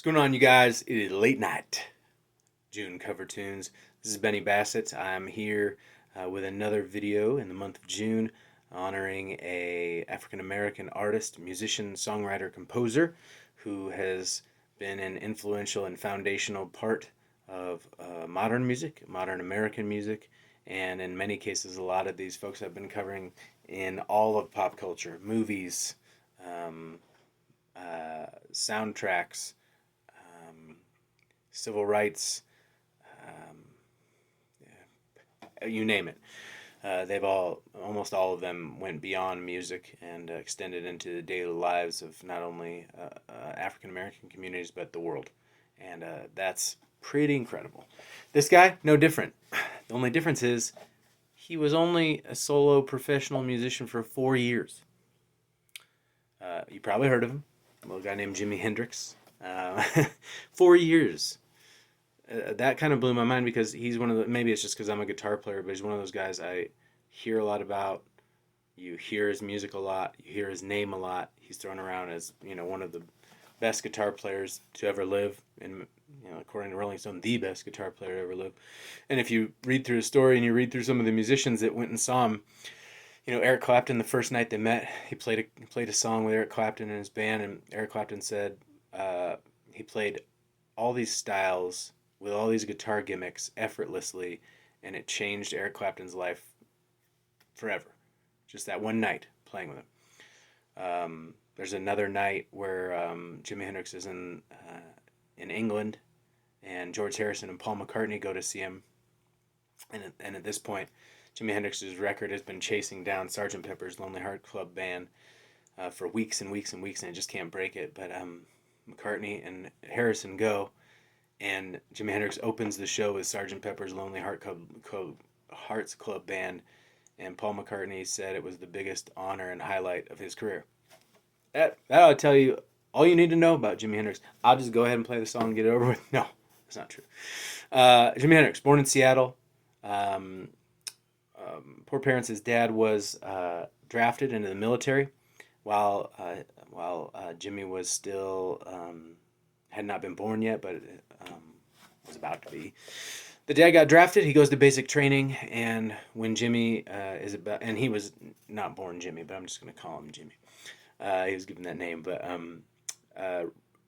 What's going on, you guys? It is late night. June cover tunes. This is Benny Bassett. I'm here with another video in the month of June honoring a African American artist, musician, songwriter, composer who has been an influential and foundational part of modern music, modern American music, and in many cases, a lot of these folks I've been covering in all of pop culture, movies, um, soundtracks, civil rights, um, you name it. Almost all of them went beyond music and extended into the daily lives of not only African American communities but the world, and that's pretty incredible. This guy, no different. The only difference is he was only a solo professional musician for 4 years. You probably heard of him, a little guy named Jimi Hendrix. Uh, 4 years. That kind of blew my mind because he's one of the, maybe it's just because I'm a guitar player, but he's one of those guys I hear a lot about. You hear his music a lot, you hear his name a lot. He's thrown around as, one of the best guitar players to ever live, and according to Rolling Stone, the best guitar player to ever live. And if you read through his story and you read through some of the musicians that went and saw him, Eric Clapton, the first night they met, he played a song with Eric Clapton and his band, and Eric Clapton said he played all these styles with all these guitar gimmicks effortlessly, and it changed Eric Clapton's life forever. Just that one night playing with him. There's another night where Jimi Hendrix is in England, and George Harrison and Paul McCartney go to see him, and at this point, Jimi Hendrix's record has been chasing down Sgt. Pepper's Lonely Heart Club Band for weeks and weeks and weeks, and it just can't break it. But McCartney and Harrison go, and Jimi Hendrix opens the show with Sgt. Pepper's Lonely Hearts Club Band, and Paul McCartney said it was the biggest honor and highlight of his career. That ought to tell you all you need to know about Jimi Hendrix. I'll just go ahead and play the song and get it over with. No, that's not true. Jimi Hendrix, born in Seattle. Poor parents. His dad was drafted into the military while Jimmy was still had not been born yet, but was about to be. The dad got drafted. He goes to basic training, and when Jimmy and he was not born Jimmy, but I'm just going to call him Jimmy. He was given that name, but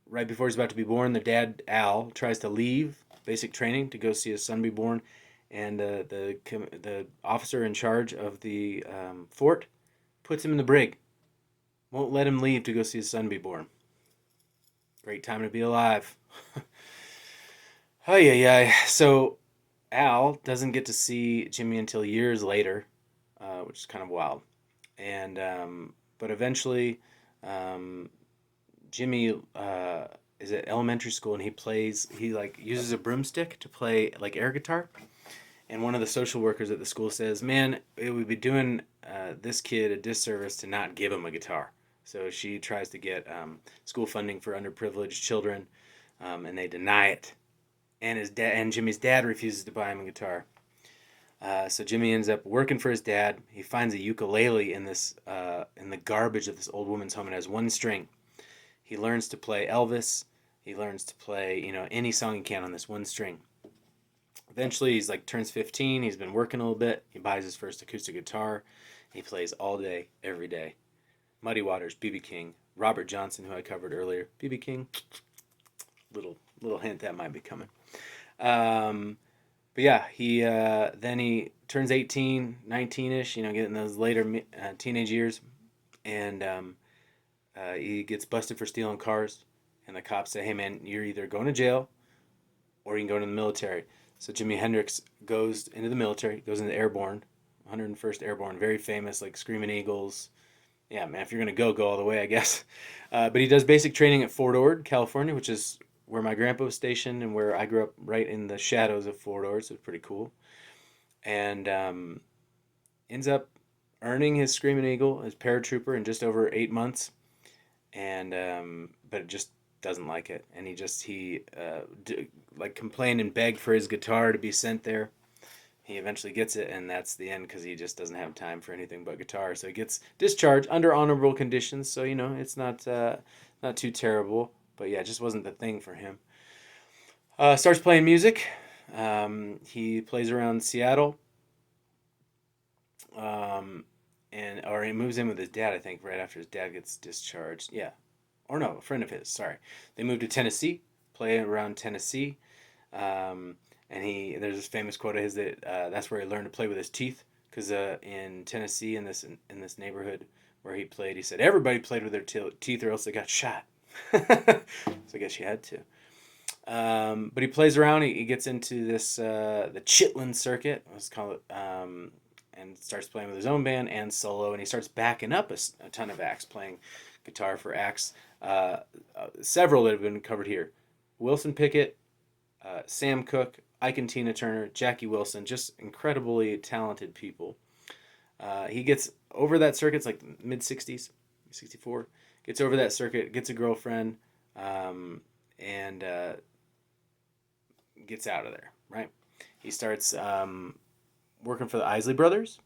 right before he's about to be born, the dad Al tries to leave basic training to go see his son be born, and the officer in charge of the fort puts him in the brig. Won't let him leave to go see his son be born. Great time to be alive. Oh yeah. So Al doesn't get to see Jimmy until years later, which is kind of wild. And but eventually, Jimmy is at elementary school, and he uses a broomstick to play like air guitar. And one of the social workers at the school says, "Man, it would be doing this kid a disservice to not give him a guitar." So she tries to get school funding for underprivileged children, and they deny it. And Jimmy's dad refuses to buy him a guitar. So Jimmy ends up working for his dad. He finds a ukulele in the garbage of this old woman's home. It has one string. He learns to play Elvis. He learns to play any song he can on this one string. Eventually, he's turns 15. He's been working a little bit. He buys his first acoustic guitar. He plays all day, every day. Muddy Waters, B.B. King, Robert Johnson, who I covered earlier. B.B. King, little hint that might be coming. But yeah, then he turns 18, 19-ish, getting those later teenage years, and he gets busted for stealing cars, and the cops say, "Hey man, you're either going to jail or you can go into the military." So Jimi Hendrix goes into the military, goes into Airborne, 101st Airborne, very famous, like Screaming Eagles. Yeah, man, if you're going to go all the way, I guess. But he does basic training at Fort Ord, California, which is where my grandpa was stationed and where I grew up, right in the shadows of Fort Ord, so it's pretty cool. And ends up earning his Screaming Eagle, his paratrooper, in just over 8 months. And but it just doesn't like it, and he complained and begged for his guitar to be sent there. He eventually gets it, and that's the end because he just doesn't have time for anything but guitar. So he gets discharged under honorable conditions. So it's not too terrible. but yeah, it just wasn't the thing for him. Starts playing music. He plays around Seattle, or he moves in with his dad, I think, right after his dad gets discharged. Yeah, or no, a friend of his. Sorry, they moved to Tennessee, play around Tennessee, and there's this famous quote of his that that's where he learned to play with his teeth, because in Tennessee, in this neighborhood where he played, he said everybody played with their teeth or else they got shot. So I guess you had to. But he plays around. He gets into this the Chitlin circuit, let's call it, and starts playing with his own band and solo. And he starts backing up a ton of acts, playing guitar for acts. Several that have been covered here: Wilson Pickett, Sam Cooke, Ike and Tina Turner, Jackie Wilson, just incredibly talented people. He gets over that circuit. It's like mid '60s, '64. Gets over that circuit, gets a girlfriend, and gets out of there, right? He starts working for the Isley Brothers,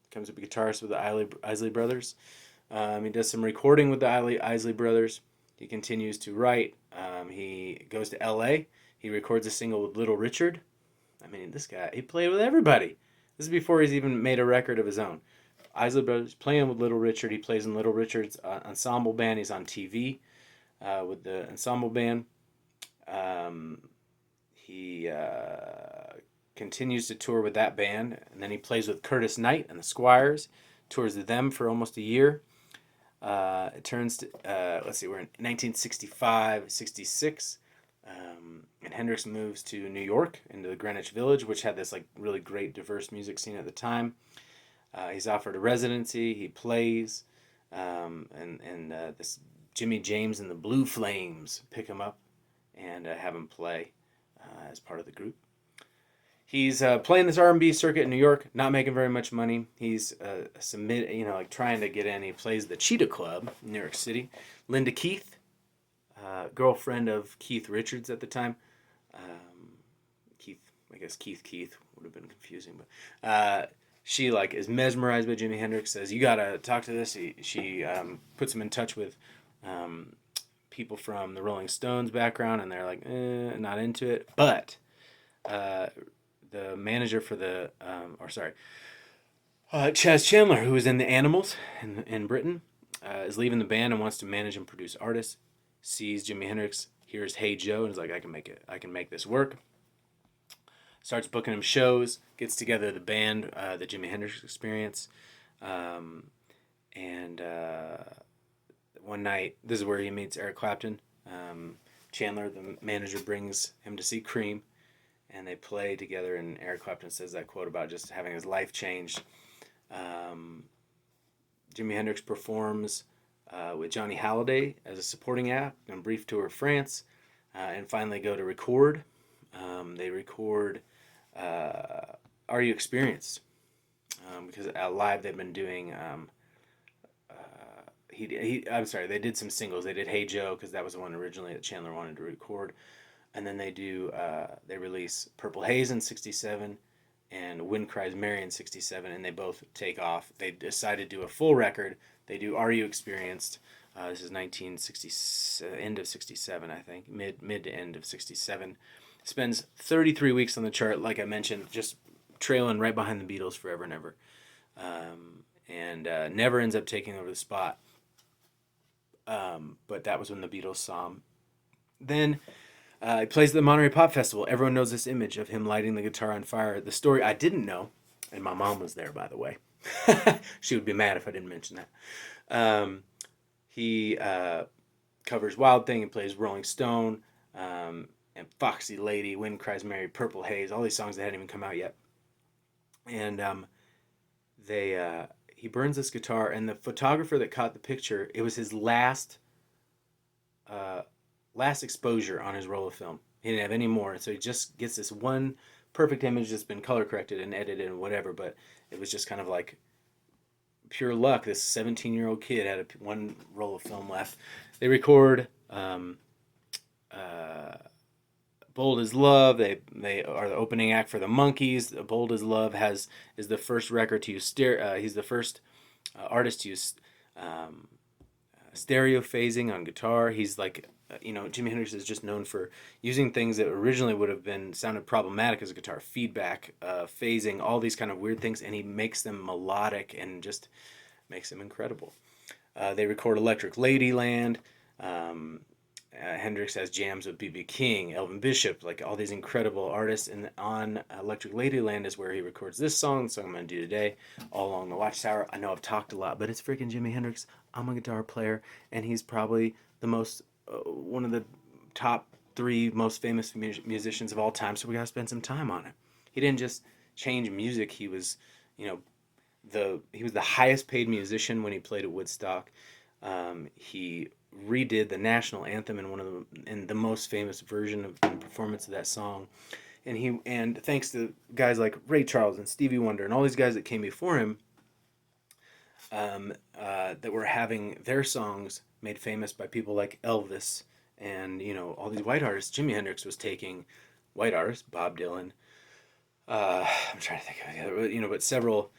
becomes a guitarist with the Isley Brothers. He does some recording with the Isley Brothers. He continues to write. He goes to L.A. He records a single with Little Richard. I mean, this guy, he played with everybody. This is before he's even made a record of his own. Isley Brothers, playing with Little Richard. He plays in Little Richard's ensemble band. He's on TV with the ensemble band. He continues to tour with that band, and then he plays with Curtis Knight and the Squires, tours with them for almost a year. It turns to, let's see, we're in 1965, 66, and Hendrix moves to New York, into the Greenwich Village, which had this like really great diverse music scene at the time. He's offered a residency. He plays, and this Jimmy James and the Blue Flames pick him up and have him play as part of the group. He's playing this R&B circuit in New York, not making very much money. He's trying to get in. He plays the Cheetah Club in New York City. Linda Keith, girlfriend of Keith Richards at the time. Keith would have been confusing, but she is mesmerized by Jimi Hendrix. Says, "You gotta talk to this." She puts him in touch with people from the Rolling Stones background, and they're like, not into it. But the manager for Chas Chandler, who was in the Animals in Britain, is leaving the band and wants to manage and produce artists. Sees Jimi Hendrix, hears "Hey Joe," and is like, "I can make this work." Starts booking him shows, gets together the band, the Jimi Hendrix Experience, and one night, this is where he meets Eric Clapton. Chandler, the manager, brings him to see Cream, and they play together, and Eric Clapton says that quote about just having his life changed. Jimi Hendrix performs with Johnny Hallyday as a supporting act on a brief tour of France, and finally go to record. They record Are You Experienced? Because live they've been doing... they did some singles. They did "Hey Joe" because that was the one originally that Chandler wanted to record. And then they release "Purple Haze" in '67 and "Wind Cries Mary" in '67, and they both take off. They decide to do a full record. They do "Are You Experienced?" This is 1960, end of '67, I think, mid to end of '67. Spends 33 weeks on the chart, like I mentioned, just trailing right behind the Beatles forever and ever, and never ends up taking over the spot. But that was when the Beatles saw him. Then he plays at the Monterey Pop Festival. Everyone knows this image of him lighting the guitar on fire. The story I didn't know, and my mom was there, by the way. She would be mad if I didn't mention that. He covers Wild Thing and plays Rolling Stone, and Foxy Lady, Wind Cries Mary, Purple Haze, all these songs that hadn't even come out yet. And he burns this guitar, and the photographer that caught the picture, it was his last exposure on his roll of film. He didn't have any more, so he just gets this one perfect image that's been color corrected and edited and whatever, but it was just kind of like pure luck. This 17-year-old kid had one roll of film left. They record Bold as Love. They are the opening act for the Monkees. Bold as Love is the first record to use he's the first artist to use stereo phasing on guitar. He's like Jimi Hendrix is just known for using things that originally would have been sounded problematic as a guitar, feedback, phasing, all these kind of weird things, and he makes them melodic and just makes them incredible. They record Electric Ladyland. Hendrix has jams with B.B. King, Elvin Bishop, like all these incredible artists. And on Electric Ladyland is where he records this song, the song I'm going to do today, All Along the Watchtower. I know I've talked a lot, but it's freaking Jimi Hendrix. I'm a guitar player, and he's probably the most, one of the top 3 most famous musicians of all time, so we got to spend some time on it. He didn't just change music. He was, he was the highest paid musician when he played at Woodstock. He redid the national anthem in the most famous version of the performance of that song, and thanks to guys like Ray Charles and Stevie Wonder and all these guys that came before him, that were having their songs made famous by people like Elvis and all these white artists. Jimi Hendrix was taking white artists, Bob Dylan. I'm trying to think of the other, but several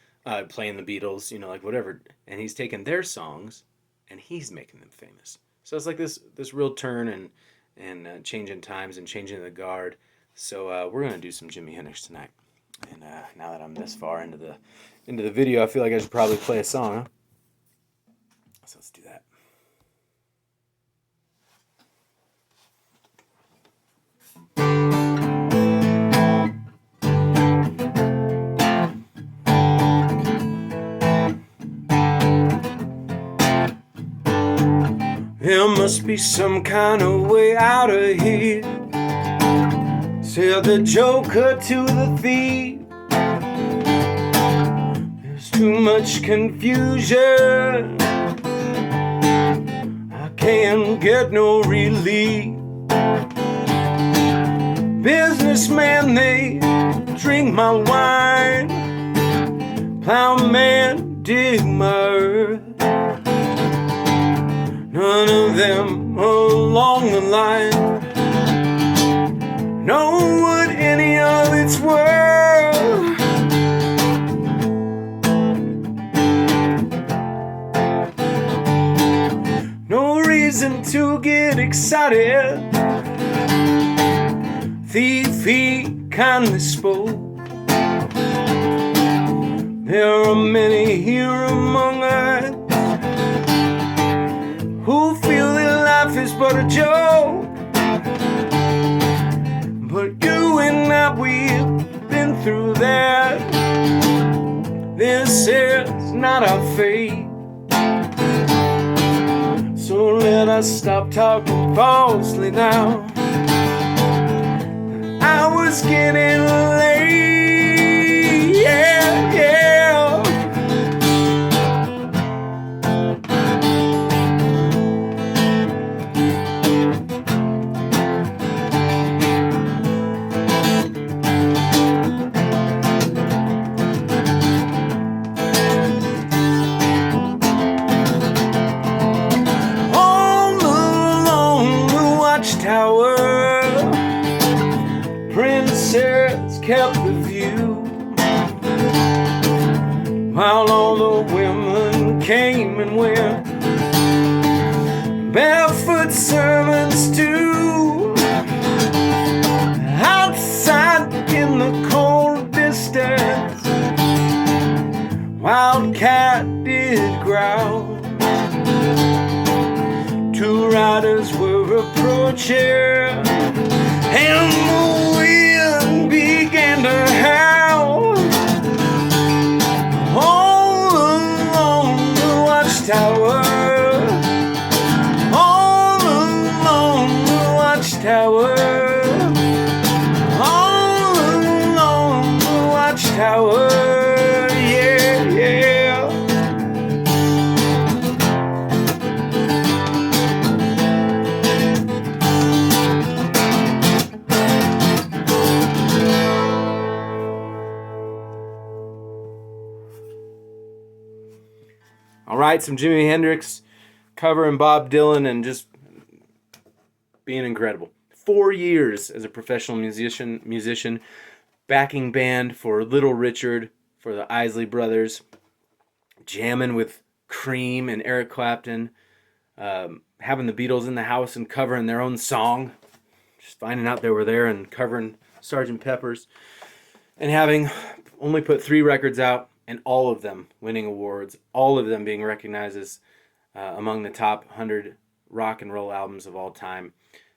playing the Beatles, like whatever, and he's taken their songs and he's making them famous. So it's like this real turn and changing times and changing the guard. So we're gonna do some Jimi Hendrix tonight. And now that I'm this far into the video, I feel like I should probably play a song. Huh? So let's do that. There must be some kind of way out of here, said the joker to the thief. There's too much confusion, I can't get no relief. Businessmen, they drink my wine, plowman dig my earth. None of them along the line know what any of it's worth. No reason to get excited. Thief, he kindly spoke. There are many here among us who feel that life is but a joke. But you and I, we've been through that. This is not our fate. So let us stop talking falsely now. I was getting late, yeah, yeah. Tower, princess kept the view, while all the women came and went, barefoot servants too. Outside in the cold distance, wildcat did growl. 2 riders were approaching, and the wind began to howl. All along the watchtower, all along the watchtower, all along the watchtower, yeah, yeah. All right, some Jimi Hendrix covering Bob Dylan and just being incredible. 4 years as a professional musician, backing band for Little Richard, for the Isley Brothers, jamming with Cream and Eric Clapton, having the Beatles in the house and covering their own song, just finding out they were there and covering Sgt. Pepper's, and having only put 3 records out and all of them winning awards, all of them being recognized as among the top 100 rock and roll albums of all time.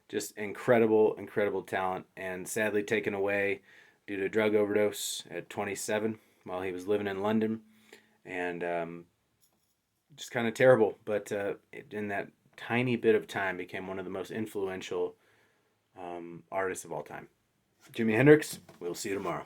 Just incredible, incredible talent, and sadly taken away due to a drug overdose at 27 while he was living in London. And just kind of terrible, but in that tiny bit of time became one of the most influential artists of all time. Jimi Hendrix, we'll see you tomorrow.